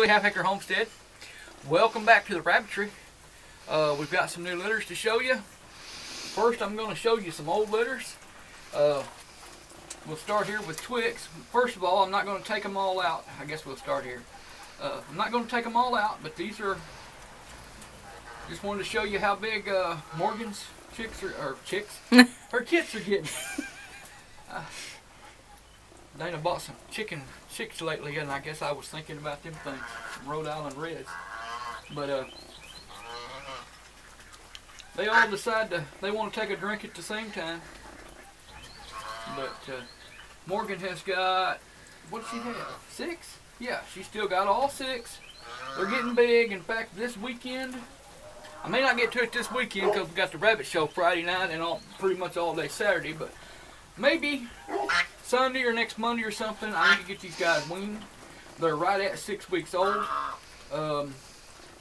Half-Acre Homestead. Welcome back to the rabbitry. We've got some new litters to show you. First, I'm going to show you some old litters. We'll start here with Twix. First of all, I'm not going to take them all out. I guess we'll start here. I'm not going to take them all out, but these are... Just wanted to show you how big Morgan's chicks are, or chicks? Her kits are getting. Dana bought some chicks lately, and I guess I was thinking about them things, some Rhode Island Reds. But they all decide they want to take a drink at the same time. But Morgan has got, what does she have? 6? Yeah, she's still got all 6. They're getting big. In fact, this weekend, I may not get to it this weekend because we got the rabbit show Friday night and pretty much all day Saturday, but maybe Sunday or next Monday or something, I need to get these guys weaned. They're right at 6 weeks old.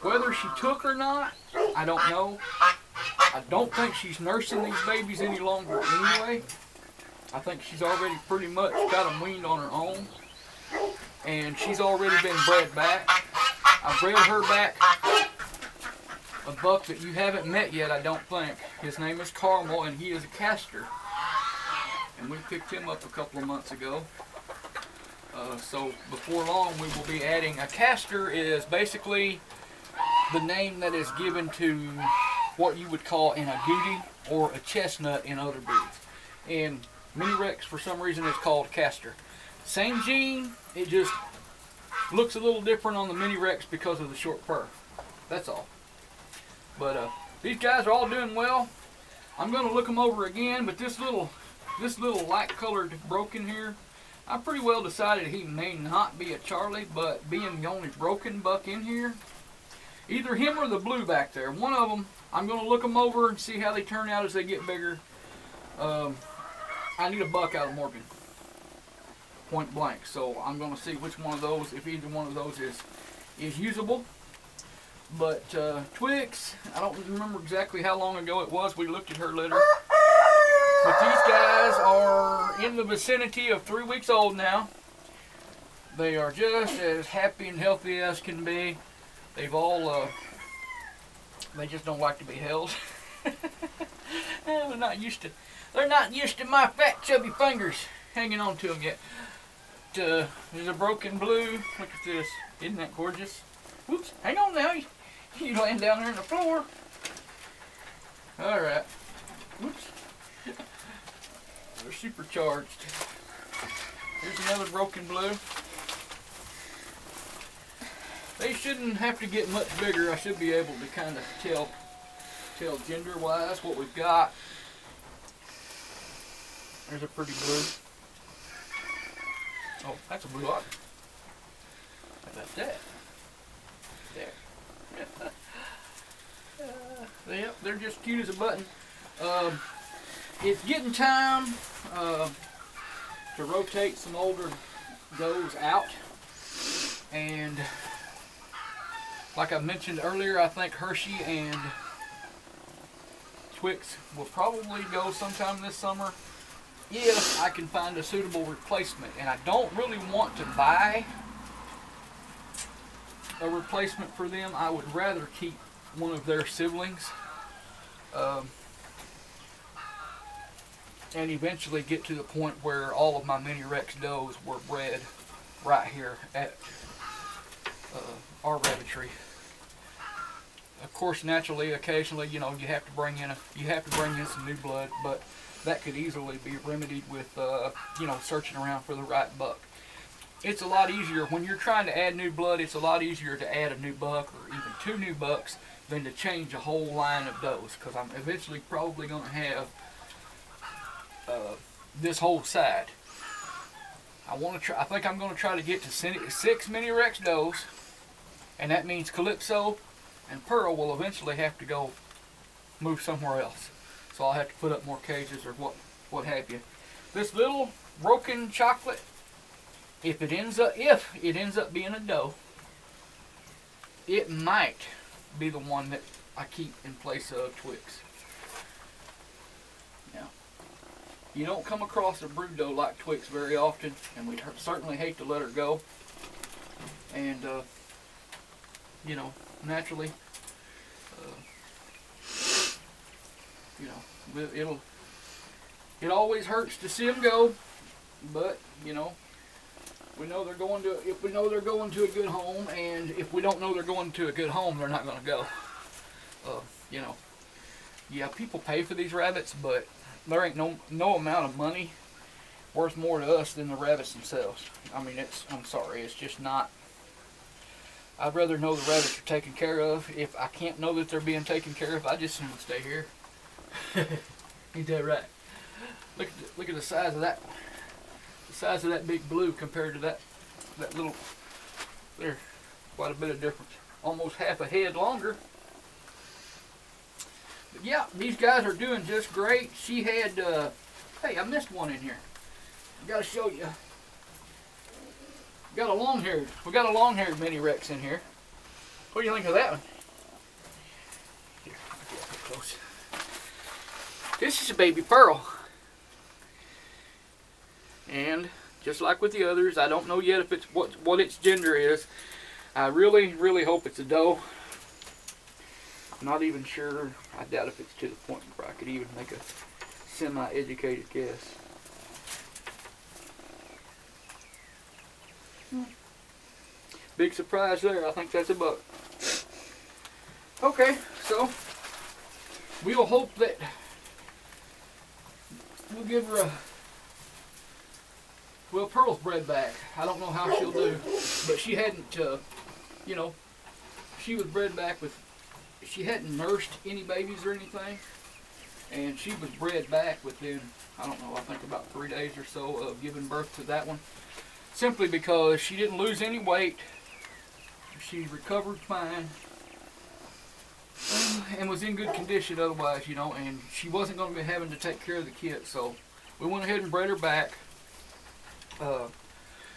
Whether she took or not, I don't know. I don't think she's nursing these babies any longer anyway. I think she's already pretty much got them weaned on her own. And she's already been bred back. I bred her back a buck that you haven't met yet, I don't think. His name is Carmel, and he is a caster. And we picked him up a couple of months ago. So before long we will be adding, a caster is basically the name that is given to what you would call an agouti or a chestnut in other breeds. In Mini Rex, for some reason, it's called a caster. Same gene, it just looks a little different on the Mini Rex because of the short fur. That's all. But these guys are all doing well. I'm going to look them over again, but this little light-colored broken here, I pretty well decided he may not be a Charlie, but being the only broken buck in here, either him or the blue back there, one of them, I'm going to look them over and see how they turn out as they get bigger. I need a buck out of Morgan, point blank, so I'm going to see which one of those, if either one of those is usable. But Twix, I don't remember exactly how long ago it was we looked at her litter. But these guys are in the vicinity of 3 weeks old now. They are just as happy and healthy as can be. They've all, they just don't like to be held. They're not used to my fat chubby fingers hanging on to them yet. There's a broken blue. Look at this. Isn't that gorgeous? Whoops, hang on now. You laying down there on the floor. Alright. Whoops. They're supercharged. Here's another broken blue. They shouldn't have to get much bigger. I should be able to kind of tell gender-wise what we've got. There's a pretty blue. Oh, that's a blue otter. How about that? There. Yep, they're just cute as a button. It's getting time to rotate some older does out, and like I mentioned earlier, I think Hershey and Twix will probably go sometime this summer if I can find a suitable replacement. And I don't really want to buy a replacement for them. I would rather keep one of their siblings and eventually get to the point where all of my Mini Rex does were bred right here at our rabbitry. Of course, naturally, occasionally, you know, you have to bring in some new blood, but that could easily be remedied with you know, searching around for the right buck. It's a lot easier when you're trying to add new blood. It's a lot easier to add a new buck or even 2 new bucks than to change a whole line of does, because I'm eventually probably going to have this whole side. I think I'm going to try to get to 6 Mini Rex does, and that means Calypso and Pearl will eventually have to move somewhere else. So I'll have to put up more cages or what have you. This little broken chocolate, if it ends up being a doe, it might be the one that I keep in place of Twix. Now, you don't come across a brood doe like Twix very often, and we'd certainly hate to let her go. And you know, naturally, you know, it always hurts to see them go, but you know, we know they're going to. If we know they're going to a good home, and if we don't know they're going to a good home, they're not going to go. You know, yeah, people pay for these rabbits, but there ain't no amount of money worth more to us than the rabbits themselves. I mean, I'm sorry, it's just not. I'd rather know the rabbits are taken care of. If I can't know that they're being taken care of, I just want to stay here. Ain't that right? Look at the size of that. The size of that big blue compared to that little. There's quite a bit of difference. Almost half a head longer. But yeah, these guys are doing just great. She had. Hey, I missed one in here. I gotta show you. We got a long-haired mini Rex in here. What do you think of that one? Here, I'll get up close. This is a baby pearl. And just like with the others, I don't know yet if it's what its gender is. I really, really hope it's a doe. I'm not even sure. I doubt if it's to the point where I could even make a semi-educated guess. Big surprise there. I think that's a buck. Okay, so we'll hope that we'll give her a. Well, Pearl's bred back. I don't know how she'll do, but she hadn't. You know, she was bred back with. She hadn't nursed any babies or anything, and she was bred back within. I don't know. I think about 3 days or so of giving birth to that one. Simply because she didn't lose any weight. She recovered fine and was in good condition otherwise, you know, and she wasn't going to be having to take care of the kid, so we went ahead and bred her back.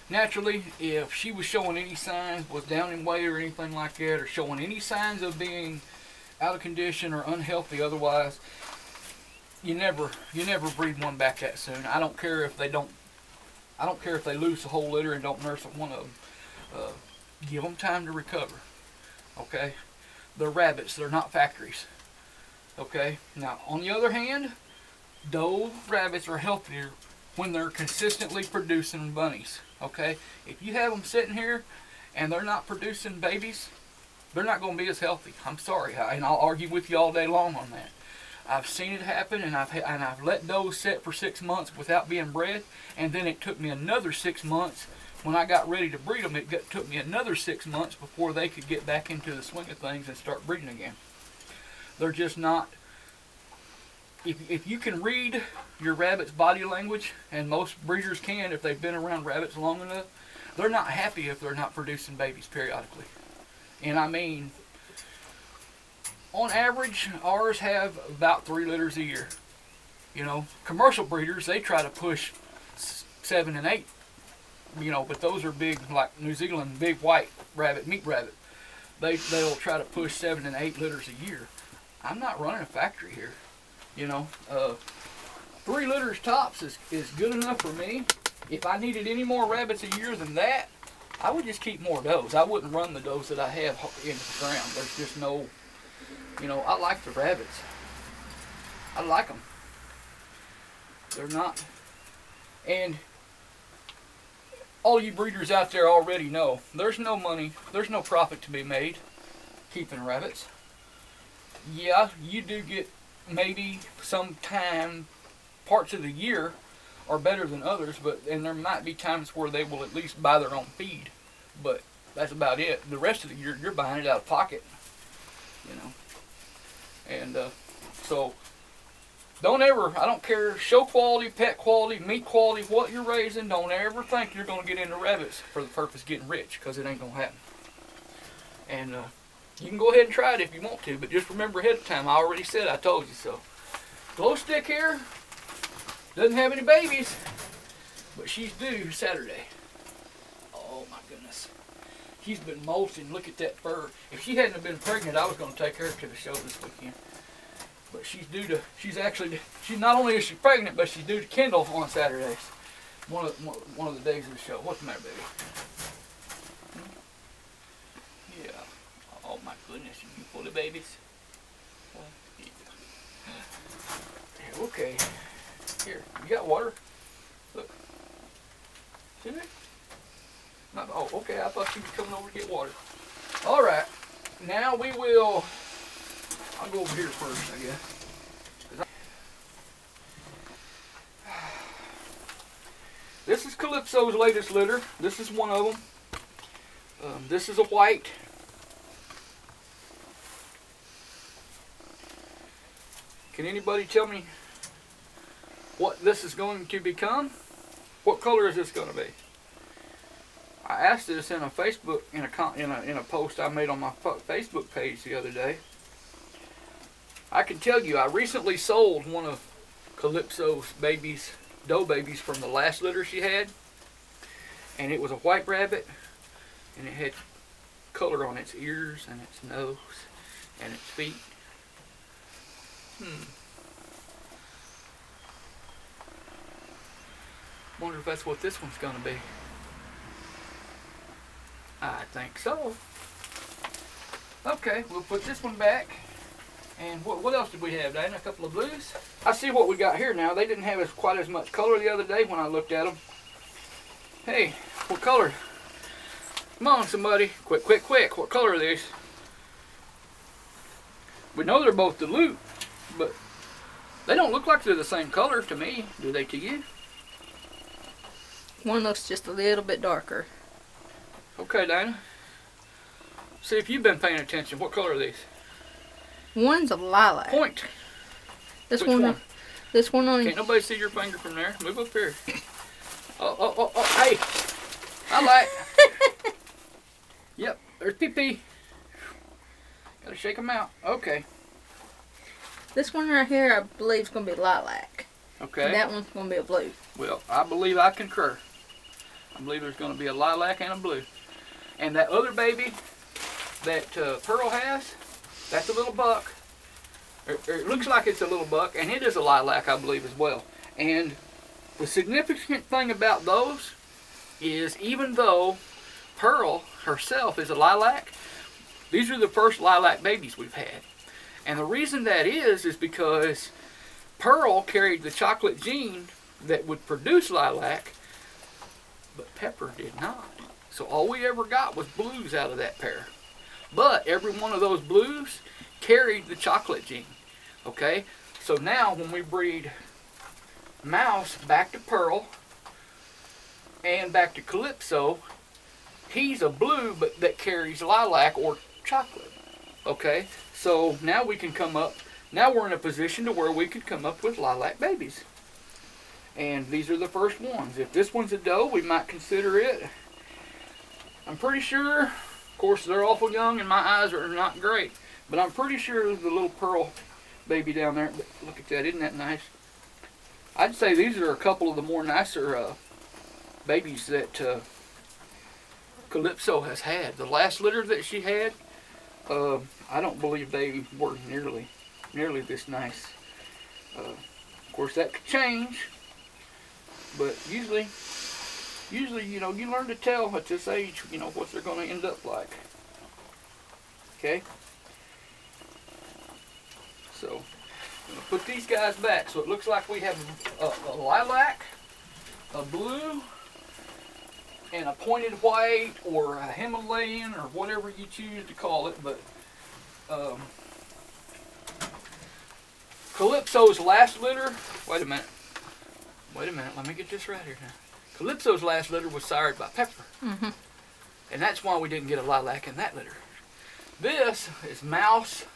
Naturally, if she was showing any signs, was down in weight or anything like that, or showing any signs of being out of condition or unhealthy otherwise, you never breed one back that soon. I don't care if they lose the whole litter and don't nurse one of them. Give them time to recover. Okay? They're rabbits. They're not factories. Okay? Now, on the other hand, doe rabbits are healthier when they're consistently producing bunnies. Okay? If you have them sitting here and they're not producing babies, they're not going to be as healthy. I'm sorry. And I'll argue with you all day long on that. I've seen it happen, and I've let does sit for 6 months without being bred, and then it took me another 6 months. When I got ready to breed them, it took me another 6 months before they could get back into the swing of things and start breeding again. They're just not. If you can read your rabbit's body language, and most breeders can if they've been around rabbits long enough, they're not happy if they're not producing babies periodically. And I mean, on average, ours have about 3 litters a year. You know, commercial breeders, they try to push 7 and 8. You know, but those are big, like New Zealand, big white rabbit, meat rabbit. They'll try to push 7 and 8 litters a year. I'm not running a factory here. You know, 3 litters tops is good enough for me. If I needed any more rabbits a year than that, I would just keep more does. I wouldn't run the does that I have into the ground. There's just no, you know, I like the rabbits. I like them. They're not, and all you breeders out there already know, there's no money, there's no profit to be made keeping rabbits. Yeah, you do get maybe some parts of the year are better than others, and there might be times where they will at least buy their own feed, but that's about it. The rest of the year, you're buying it out of pocket, you know. And so don't ever, I don't care, show quality, pet quality, meat quality, what you're raising, don't ever think you're going to get into rabbits for the purpose of getting rich, because it ain't going to happen. And you can go ahead and try it if you want to, but just remember ahead of time, I already said I told you so. Glow stick here doesn't have any babies, but she's due Saturday. Oh my goodness. She's been molting. Look at that fur. If she hadn't been pregnant, I was going to take her to the show this weekend. But she's not only is she pregnant, but she's due to Kendall on Saturdays. One of the days of the show. What's the matter, baby? Yeah. goodness, you full of babies. Okay. Here, you got water? Look. See that? Not, oh, okay. I thought you were coming over to get water. All right. Now we will. I'll go over here first, I guess. This is Calypso's latest litter. This is one of them. This is a white. Can anybody tell me what this is going to become? What color is this going to be? I asked this in a Facebook in a post I made on my Facebook page the other day. I can tell you, I recently sold one of Calypso's babies, doe babies, from the last litter she had, and it was a white rabbit, and it had color on its ears and its nose and its feet. Wonder if that's what this one's going to be. I think so. Okay, we'll put this one back. And what else did we have, Dana? A couple of blues? I see what we got here now. They didn't have quite as much color the other day when I looked at them. Hey, what color? Come on, somebody. Quick, quick, quick. What color are these? We know they're both dilute, but they don't look like they're the same color to me. Do they to you? One looks just a little bit darker. Okay, Dana. See if you've been paying attention. What color are these? One's a lilac. Point. This Which one. This one on. Can't nobody see your finger from there. Move up here. Oh, hey. I like. Yep, there's pee-pee. Gotta shake them out. Okay. This one right here, I believe, is going to be lilac. Okay. And that one's going to be a blue. Well, I believe I concur. I believe there's going to be a lilac and a blue. And that other baby that Pearl has, that's a little buck. It looks like it's a little buck, and it is a lilac, I believe, as well. And the significant thing about those is, even though Pearl herself is a lilac, these are the first lilac babies we've had. And the reason that is because Pearl carried the chocolate gene that would produce lilac, but Pepper did not. So all we ever got was blues out of that pair. But every one of those blues carried the chocolate gene. Okay? So now when we breed Mouse back to Pearl and back to Calypso, he's a blue but that carries lilac or chocolate. Okay? So now we can come up, now we're in a position to where we could come up with lilac babies. And these are the first ones. If this one's a doe, we might consider it. I'm pretty sure, of course they're awful young and my eyes are not great, but I'm pretty sure the little Pearl baby down there, but look at that, isn't that nice? I'd say these are a couple of the more nicer babies that Calypso has had. The last litter that she had, I don't believe they were nearly this nice. Of course that could change, but usually, you know, you learn to tell at this age, you know, what they're going to end up like. Okay? So, I'm going to put these guys back. So it looks like we have a lilac, a blue, and a pointed white, or a Himalayan, or whatever you choose to call it. But Calypso's last litter, wait a minute, let me get this right here now. Calypso's last litter was sired by Pepper. And that's why we didn't get a lilac in that litter. This is Mouse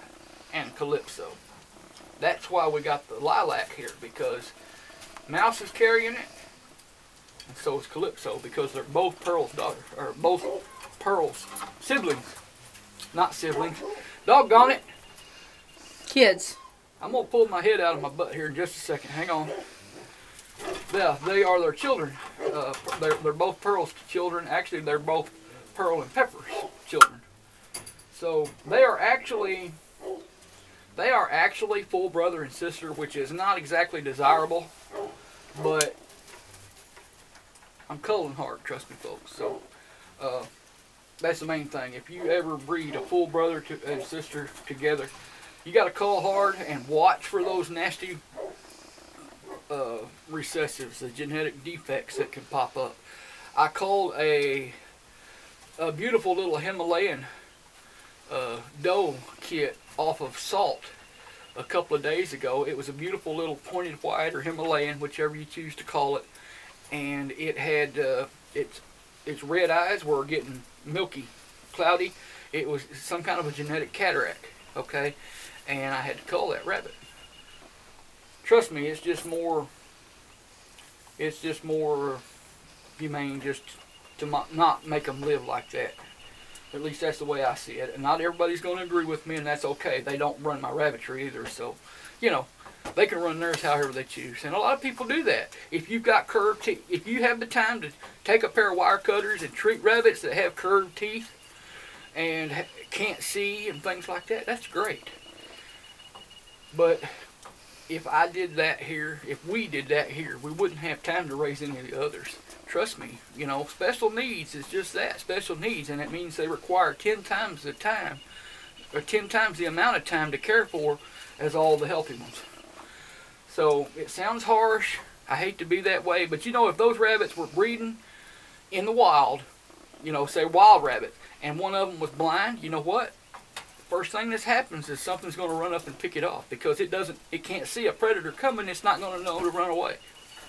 and Calypso. That's why we got the lilac here, because Mouse is carrying it, and so is Calypso, because they're both Pearl's daughters, or both Pearl's siblings. Not siblings. Doggone it. Kids. I'm going to pull my head out of my butt here in just a second. Hang on. Yeah, they are their children. They're both Pearl's children. Actually, they're both Pearl and Pepper's children. So they are actually full brother and sister, which is not exactly desirable, but I'm culling hard, trust me, folks. So That's the main thing. If you ever breed a full brother and sister together, you got to cull hard and watch for those nasty recessives, the genetic defects that can pop up. I culled a beautiful little Himalayan doe kit off of salt a couple of days ago. It was a beautiful little pointed white or Himalayan, whichever you choose to call it, and it had its red eyes were getting milky, cloudy. It was some kind of a genetic cataract, okay, and I had to cull that rabbit. Trust me, it's just more humane just to not make them live like that. At least that's the way I see it. And not everybody's going to agree with me, and that's okay. They don't run my rabbitry either, so, you know, they can run theirs however they choose. And a lot of people do that. If you've got curved teeth, if you have the time to take a pair of wire cutters and treat rabbits that have curved teeth and can't see and things like that, that's great. But if I did that here, if we did that here, we wouldn't have time to raise any of the others. Trust me, you know, special needs is just that, special needs, and it means they require 10 times the time, or 10 times the amount of time to care for as all the healthy ones. So, it sounds harsh, I hate to be that way, but you know, if those rabbits were breeding in the wild, you know, say wild rabbit, and one of them was blind, you know what? First thing that happens is something's going to run up and pick it off, because it can't see a predator coming, it's not going to know to run away.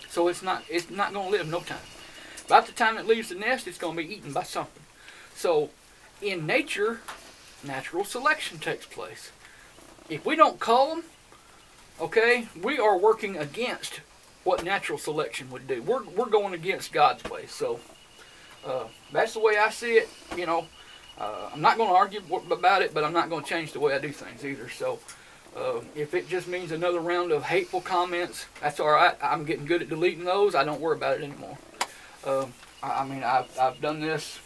So it's not going to live no time. About the time it leaves the nest, it's going to be eaten by something. So, in nature, natural selection takes place. If we don't cull them, okay, we are working against what natural selection would do. We're going against God's way. So, that's the way I see it. You know, I'm not going to argue about it, but I'm not going to change the way I do things either. So, if it just means another round of hateful comments, that's all right. I'm getting good at deleting those. I don't worry about it anymore. I mean, I've done this.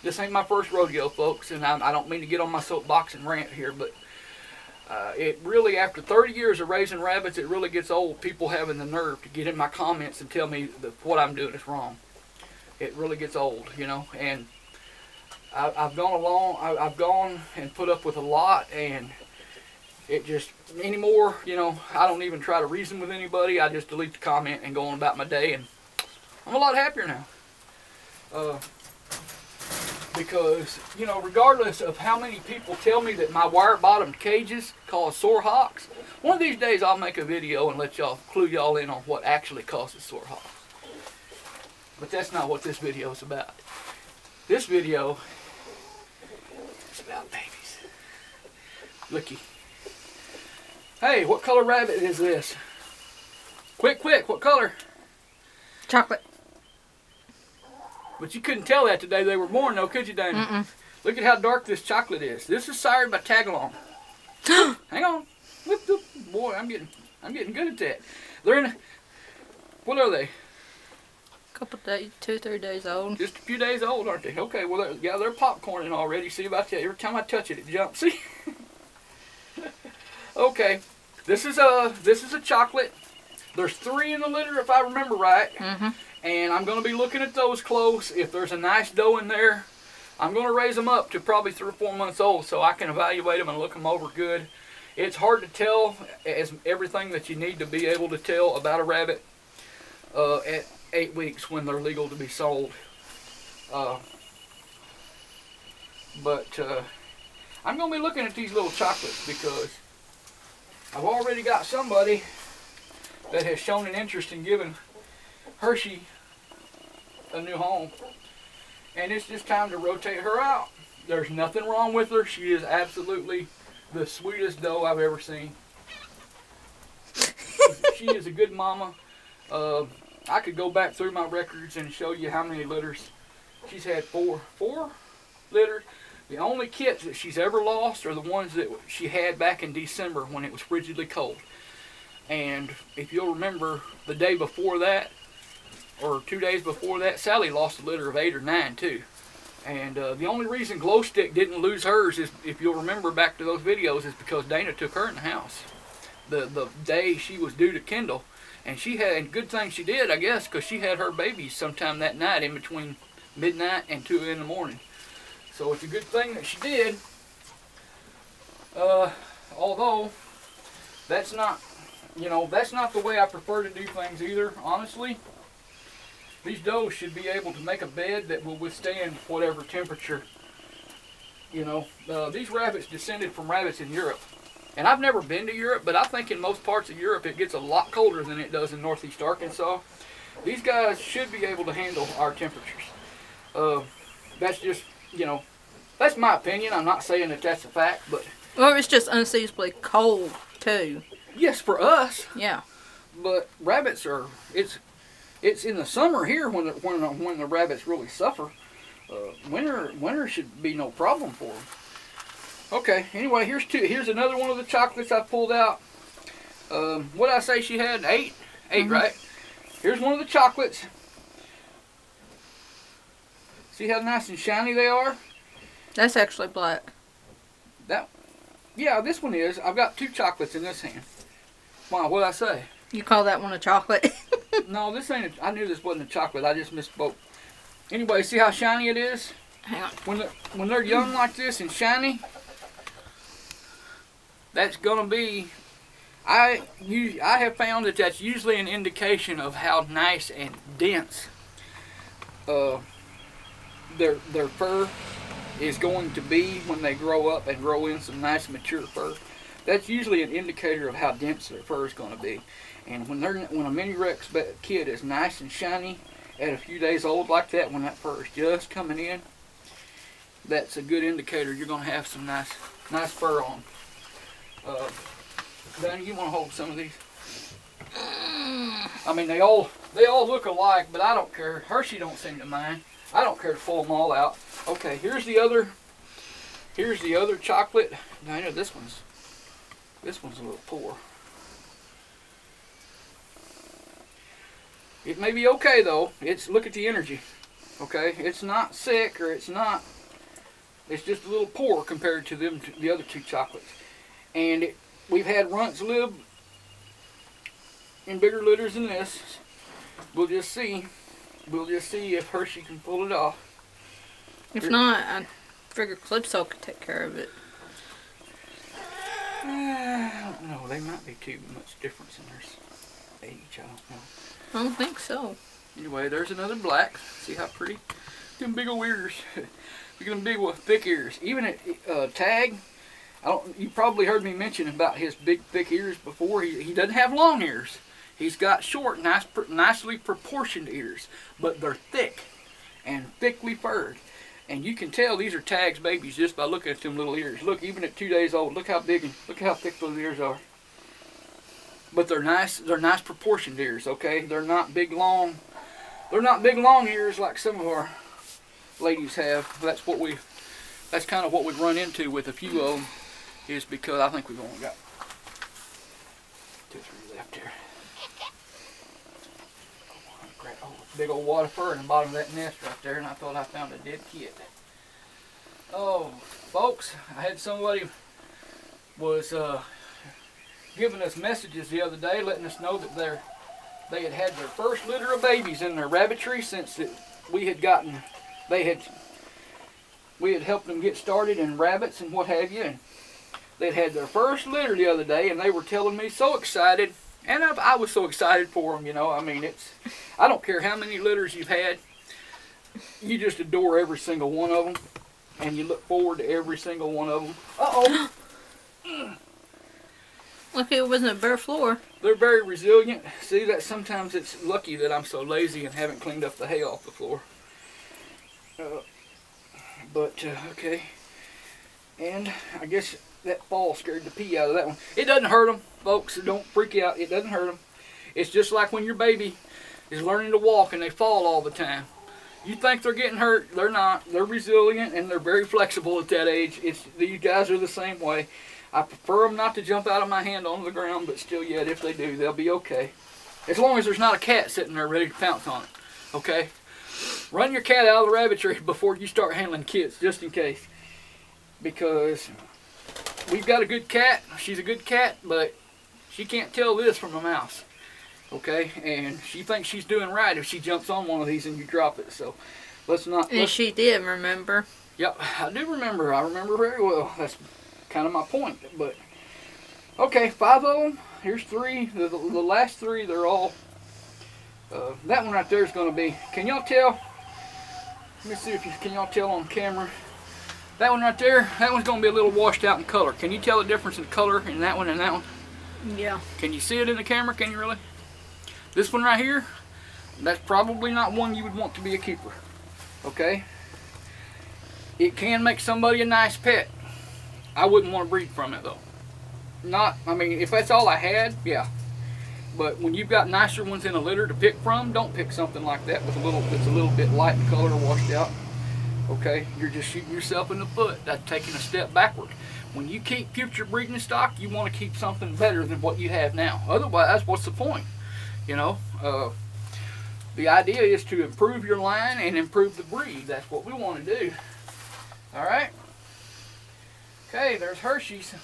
This ain't my first rodeo, folks, and I don't mean to get on my soapbox and rant here, but it really, after 30 years of raising rabbits, it really gets old, people having the nerve to get in my comments and tell me that what I'm doing is wrong. It really gets old, you know, and I've gone and put up with a lot, and it just, anymore, you know, I don't even try to reason with anybody. I just delete the comment and go on about my day, and I'm a lot happier now. Because, you know, regardless of how many people tell me that my wire-bottomed cages cause sore hocks, one of these days I'll make a video and let y'all clue y'all in on what actually causes sore hocks. But that's not what this video is about. This video is about babies. Looky. Hey, what color rabbit is this? Quick, what color? Chocolate. But you couldn't tell that the day they were born, though, could you, Dana? Mm-mm. Look at how dark this chocolate is. This is sired by Tagalong. Hang on. Whoop, whoop. Boy, I'm getting good at that. They're in. What are they? Couple days, 2 or 3 days old. Just a few days old, aren't they? Okay, well, they're popcorning already. See about that? Every time I touch it, it jumps. See? Okay, this is a chocolate. There's 3 in the litter, if I remember right. Mm-hmm. And I'm going to be looking at those close. If there's a nice doe in there, I'm going to raise them up to probably 3 or 4 months old so I can evaluate them and look them over good. It's hard to tell as everything that you need to be able to tell about a rabbit at 8 weeks when they're legal to be sold. But I'm going to be looking at these little chocolates because I've already got somebody that has shown an interest in giving Hershey a new home, and it's just time to rotate her out. There's nothing wrong with her. She is absolutely the sweetest doe I've ever seen. She is a good mama. I could go back through my records and show you how many litters. She's had four litters. The only kits that she's ever lost are the ones that she had back in December when it was frigidly cold. And if you'll remember, the day before that, or 2 days before that, Sally lost a litter of 8 or 9 too. And the only reason Glow Stick didn't lose hers is, if you'll remember back to those videos, is because Dana took her in the house the day she was due to kindle. And she had, and good thing she did, I guess, because she had her babies sometime that night in between midnight and 2 in the morning. So it's a good thing that she did. Although that's not, that's not the way I prefer to do things either, honestly. These does should be able to make a bed that will withstand whatever temperature. These rabbits descended from rabbits in Europe. And I've never been to Europe, but I think in most parts of Europe it gets a lot colder than it does in northeast Arkansas. These guys should be able to handle our temperatures. That's just, that's my opinion. I'm not saying that that's a fact, but... Well, it's just unseasonably cold, too. Yes, for us. Yeah. But rabbits are... It's in the summer here when the rabbits really suffer. Winter should be no problem for them. Okay, anyway, here's another one of the chocolates I pulled out. What did I say she had? 8? 8, right? Here's one of the chocolates. See how nice and shiny they are? That's actually black. Yeah, this one is. I've got 2 chocolates in this hand. Wow, what did I say? You call that one a chocolate? No, this ain't. I knew this wasn't a chocolate. I just misspoke. Anyway, see how shiny it is? Hang on. When they're young like this and shiny, that's gonna be. I have found that that's usually an indication of how nice and dense their fur is going to be when they grow up and grow in some nice mature fur. That's usually an indicator of how dense their fur is going to be. And when a mini Rex kid is nice and shiny at a few days old like that, when that fur is just coming in, that's a good indicator you're going to have some nice fur on. Danny, you want to hold some of these? I mean, they all look alike, but I don't care. Hershey don't seem to mind. I don't care to pull them all out. Okay, here's the other chocolate. Now, I know this one's a little poor. It may be okay though. Look at the energy. Okay, it's not sick or it's just a little poor compared to the other 2 chocolates. And we've had runts live in bigger litters than this. We'll just see if Hershey can pull it off. If not, I figure Calypso could take care of it. I don't know. They might be too much difference in their age. I don't know. I don't think so. Anyway, there's another black. See how pretty? Them big old ears. Look at them big with thick ears. Even at Tag, you probably heard me mention about his big thick ears before. He doesn't have long ears. He's got short, nicely proportioned ears, but they're thick and thickly furred. And you can tell these are Tag's babies just by looking at them little ears. Look, even at 2 days old, look how big and look how thick those ears are. But they're nice proportioned ears, okay? They're not big long ears like some of our ladies have. That's kind of what we run into with a few of them, is because I think we've only got 2 or 3 left here. Oh, big old wad of fur in the bottom of that nest right there, and I thought I found a dead kid. Oh, folks, I had somebody was giving us messages the other day, letting us know that they had had their first litter of babies in their rabbitry since we had helped them get started in rabbits and what have you. And they'd had their first litter the other day, and they were telling me so excited. And I was so excited for them, I mean, I don't care how many litters you've had. You just adore every single one of them. And you look forward to every single one of them. Uh-oh. Lucky it wasn't a bare floor. They're very resilient. See, that sometimes it's lucky that I'm so lazy and haven't cleaned up the hay off the floor. Okay. And I guess that fall scared the pee out of that one. It doesn't hurt them, folks. So don't freak out. It doesn't hurt them. It's just like when your baby is learning to walk and they fall all the time. You think they're getting hurt. They're not. They're resilient and they're very flexible at that age. These guys are the same way. I prefer them not to jump out of my hand onto the ground, but still yet, if they do, they'll be okay. As long as there's not a cat sitting there ready to pounce on it. Okay? Run your cat out of the rabbitry before you start handling kids, just in case. Because we've got a good cat. She's a good cat, but she can't tell this from a mouse. Okay? And she thinks she's doing right if she jumps on one of these and you drop it. So let's not. And she did, remember? Yep, I do remember. I remember very well. That's kind of my point. But okay, 5 of them. Here's 3. The last 3, they're all. That one right there is going to be. Can y'all tell? Let me see if you can y'all tell on camera. That one right there. That one's going to be a little washed out in color. Can you tell the difference in color in that one and that one? Yeah. Can you see it in the camera? Can you really? This one right here. That's probably not one you would want to be a keeper. Okay. It can make somebody a nice pet. I wouldn't want to breed from it though. I mean, if that's all I had, yeah. But when you've got nicer ones in a litter to pick from, don't pick something like that with that's a little bit light in color or washed out. Okay, you're just shooting yourself in the foot. That's taking a step backward. When you keep future breeding stock, you want to keep something better than what you have now. Otherwise, what's the point? You know, the idea is to improve your line and improve the breed. That's what we want to do. All right. Okay, there's Hershey's.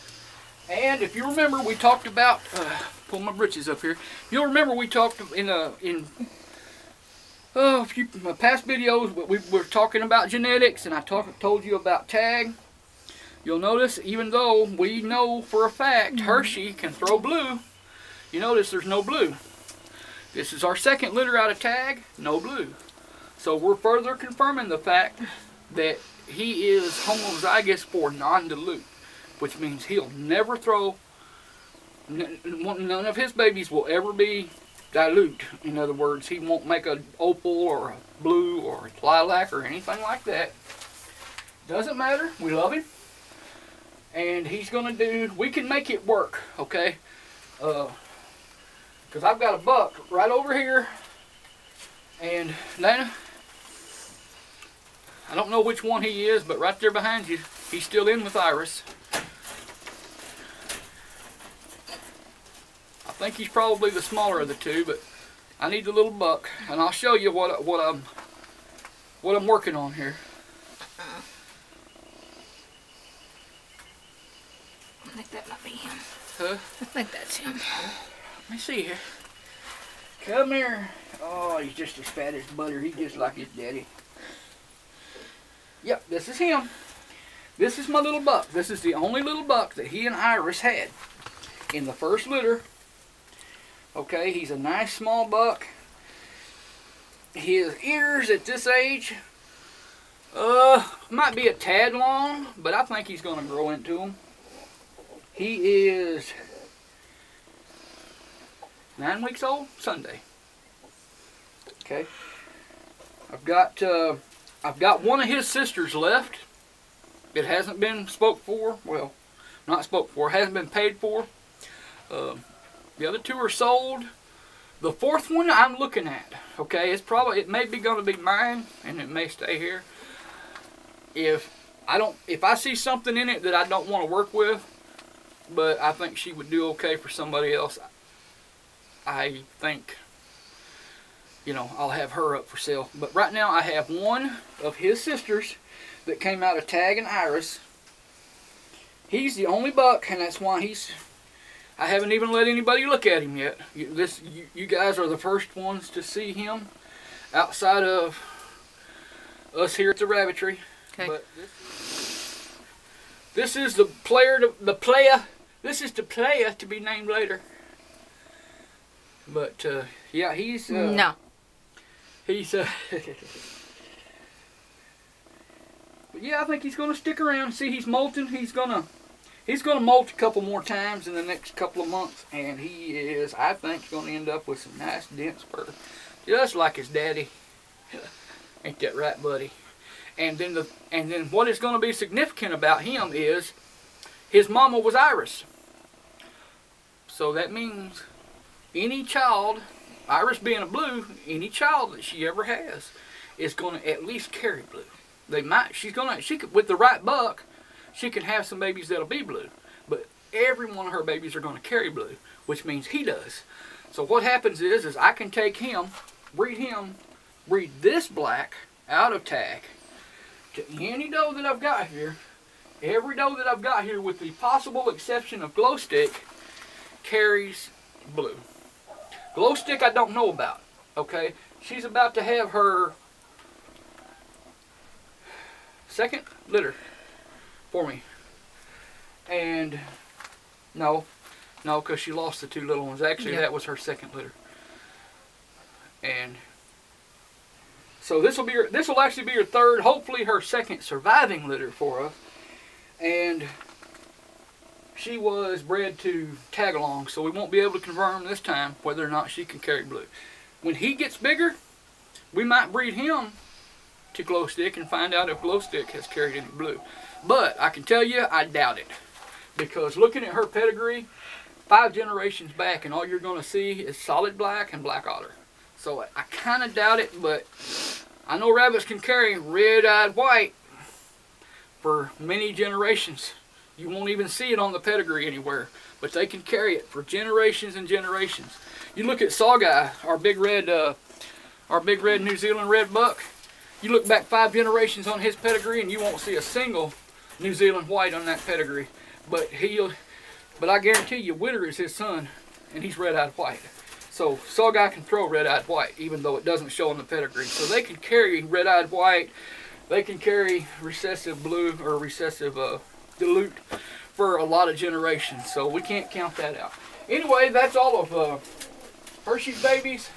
And if you remember, we talked about, pull my britches up here. You'll remember we talked in a few past videos, we were talking about genetics, and I told you about tag. You'll notice, even though we know for a fact Hershey can throw blue, you notice there's no blue. This is our second litter out of tag, no blue. So we're further confirming the fact that he is homozygous for non-dilute, which means he'll never throw, none of his babies will ever be dilute. In other words, he won't make an opal or a blue or a lilac or anything like that. Doesn't matter, we love him. And he's gonna do, we can make it work, okay? Because I've got a buck right over here, and Dana, I don't know which one he is, but right there behind you, he's still in with Iris. I think he's probably the smaller of the two, but I need the little buck, and I'll show you what I'm working on here. I think that might be him. Huh? I think that's him. Let me see here. Come here. Oh, he's just as fat as butter. He's just like his daddy. Yep, this is him. This is my little buck. This is the only little buck that he and Iris had in the first litter. Okay, he's a nice small buck. His ears at this age might be a tad long, but I think he's going to grow into them. He is 9 weeks old Sunday. Okay, I've got one of his sisters left. It hasn't been spoke for. Well, not spoke for. Hasn't been paid for. The other 2 are sold. The 4th one I'm looking at. Okay, it may be going to be mine, and it may stay here. If I see something in it that I don't want to work with, but I think she would do okay for somebody else, I think, you know, I'll have her up for sale. But right now I have one of his sisters that came out of Tag and Iris. He's the only buck, and that's why I haven't even let anybody look at him yet. You guys are the first ones to see him outside of us here at the Rabbitry. Okay. But this is the player. This is the player to be named later. But yeah, he's no. He's but yeah, I think he's gonna stick around. See, he's molting. He's gonna molt a couple more times in the next couple of months, and he is, I think, going to end up with some nice dense fur, just like his daddy. Ain't that right, buddy? And then what is going to be significant about him is his mama was Iris. So that means any child, Iris being a blue, any child that she ever has is going to at least carry blue. She could, with the right buck, she can have some babies that'll be blue, but every one of her babies are going to carry blue, which means he does. So what happens is I can take him, breed this black out of Tag to any doe that I've got here. Every doe that I've got here, with the possible exception of Glow Stick, carries blue. Glow Stick I don't know about, okay? She's about to have her second litter for me. And no, because she lost the 2 little ones. Actually, that was her second litter. And so this will actually be her third, hopefully her second surviving litter for us. And she was bred to tag along, so we won't be able to confirm this time whether or not she can carry blue. When he gets bigger, we might breed him to glow stick and find out if glow stick has carried any blue. But I can tell you, I doubt it. Because looking at her pedigree, 5 generations back, and all you're going to see is solid black and black otter. So I kind of doubt it, but I know rabbits can carry red-eyed white for many generations. You won't even see it on the pedigree anywhere, but they can carry it for generations and generations. You look at Sawguy, our big red New Zealand red buck. You look back 5 generations on his pedigree, and you won't see a single New Zealand white on that pedigree. But I guarantee you, Witter is his son, and he's red-eyed white. So Sawguy can throw red-eyed white, even though it doesn't show on the pedigree. So they can carry red-eyed white. They can carry recessive blue or recessive dilute for a lot of generations. So we can't count that out. Anyway, that's all of Hershey's babies.